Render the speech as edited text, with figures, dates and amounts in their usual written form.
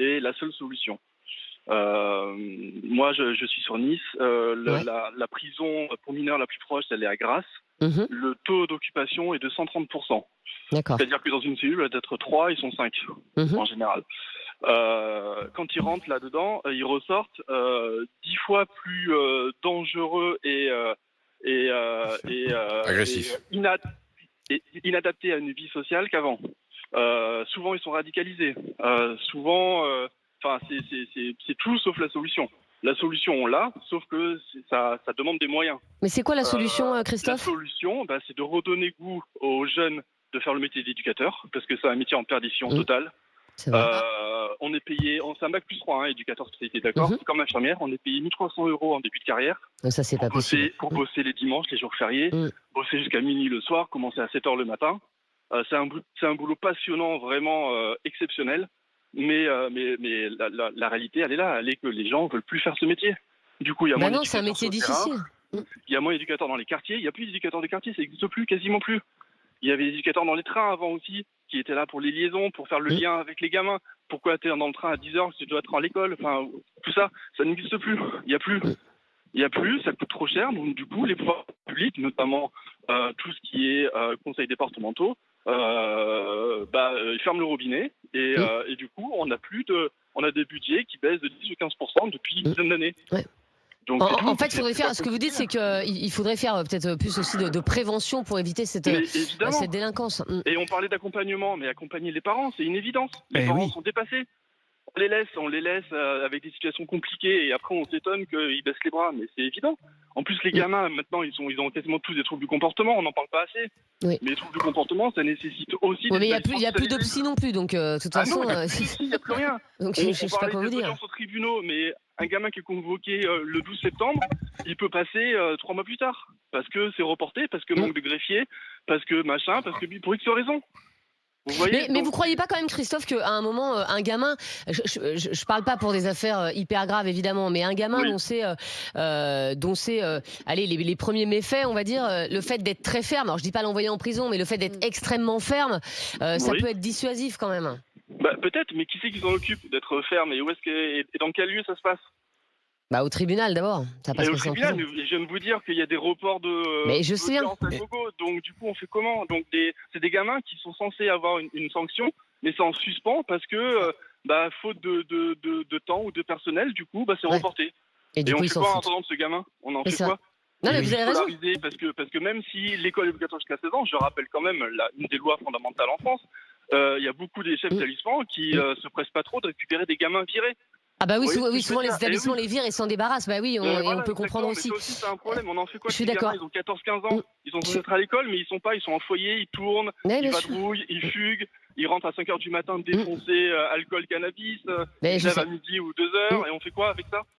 est la seule solution. Moi, je suis sur Nice. Ouais. La prison pour mineurs la plus proche, elle est à Grasse. Mmh. Le taux d'occupation est de 130%. D'accord. C'est-à-dire que dans une cellule, d'être 3, ils sont 5 Mmh. en général. Quand ils rentrent là-dedans, ils ressortent 10 fois plus dangereux et Agressif. inadaptés à une vie sociale qu'avant. Souvent, ils sont radicalisés. C'est tout sauf la solution. La solution, on l'a, sauf que ça demande des moyens. Mais c'est quoi la solution, La Christophe? solution, c'est de redonner goût aux jeunes de faire le métier d'éducateur, parce que c'est un métier en perdition totale. C'est vrai. On est payé, c'est un bac plus 3, éducateur spécialité, d'accord. Mmh. C'est comme infirmière, on est payé 1 300 € en début de carrière Ça, c'est pas possible. pour bosser les dimanches, les jours fériés, Mmh. bosser jusqu'à minuit le soir, commencer à 7 h le matin. C'est un boulot passionnant, vraiment exceptionnel. Mais la réalité, elle est là. Elle est que les gens ne veulent plus faire ce métier. Du coup, il y a moins Non, c'est un d'éducateurs métier sur le terrain, difficile. Mmh. il y a moins d'éducateurs dans les quartiers. Il n'y a plus d'éducateurs des quartiers, ça n'existe plus, quasiment plus. Il y avait des éducateurs dans les trains avant aussi, qui étaient là pour les liaisons, pour faire le lien avec les gamins. Pourquoi tu es dans le train à 10 h si tu dois être à l'école? Enfin, tout ça, ça n'existe plus. Il n'y a plus. Il n'y a plus, ça coûte trop cher. Donc, du coup, les pouvoirs publics, notamment tout ce qui est conseils départementaux, ils ferment le robinet. Et du coup, on a des budgets qui baissent de 10 ou 15% depuis une dizaine d'années. Ouais. Donc, En fait, faudrait faire. Ce que vous dites, c'est qu'il faudrait faire peut-être plus aussi de prévention pour éviter cette délinquance. Et on parlait d'accompagnement, mais accompagner les parents, c'est une évidence. Les parents sont dépassés. On les laisse avec des situations compliquées et après on s'étonne qu'ils baissent les bras, mais c'est évident. En plus, les gamins, maintenant, ils ont quasiment tous des troubles du comportement, on n'en parle pas assez. Oui. Mais les troubles du comportement, ça nécessite aussi Mais il n'y a plus de psy psy non plus, donc de toute façon. Il n'y a plus rien. Donc je sais pas quoi vous dire. Audiences aux tribunaux, mais un gamin qui est convoqué le 12 septembre, il peut passer 3 mois plus tard. Parce que c'est reporté, parce que manque de greffier, parce que machin, parce que pour X raisons. Vous voyez, mais vous croyez pas quand même, Christophe, qu'à un moment, un gamin, je parle pas pour des affaires hyper graves évidemment, mais un gamin dont c'est les premiers méfaits, on va dire, le fait d'être très ferme, alors je dis pas l'envoyer en prison, mais le fait d'être extrêmement ferme, ça peut être dissuasif quand même. Peut-être, mais qui c'est qui s'en occupe d'être ferme et dans quel lieu ça se passe? Au tribunal d'abord. Ça passe au tribunal, je viens de vous dire qu'il y a des reports de. Mais je sais. Donc du coup, on fait comment? Donc c'est des gamins qui sont censés avoir une sanction, mais c'est en suspens parce que faute de temps ou de personnel, du coup, c'est reporté. Et du coup, on ils fait s'en quoi en foutent. attendant de ce gamin? On en fait ça. quoi? Non, mais vous avez raison. Parce que même si l'école est obligatoire jusqu'à 16 ans, je rappelle quand même une des lois fondamentales en France, il y a beaucoup des chefs d'établissement qui se pressent pas trop de récupérer des gamins virés. Souvent les établissements les virent et s'en débarrassent. On peut comprendre aussi. Mais ça aussi, c'est un problème. On en fait quoi? Je suis d'accord. Ils ont 14-15 ans, ils sont censés être à l'école, mais ils sont pas. Ils sont en foyer, ils tournent, ils vadrouillent, ils fuguent, ils rentrent à 5 h du matin défoncés, alcool, cannabis, ils lèvent à midi ou 2 h, et on fait quoi avec ça?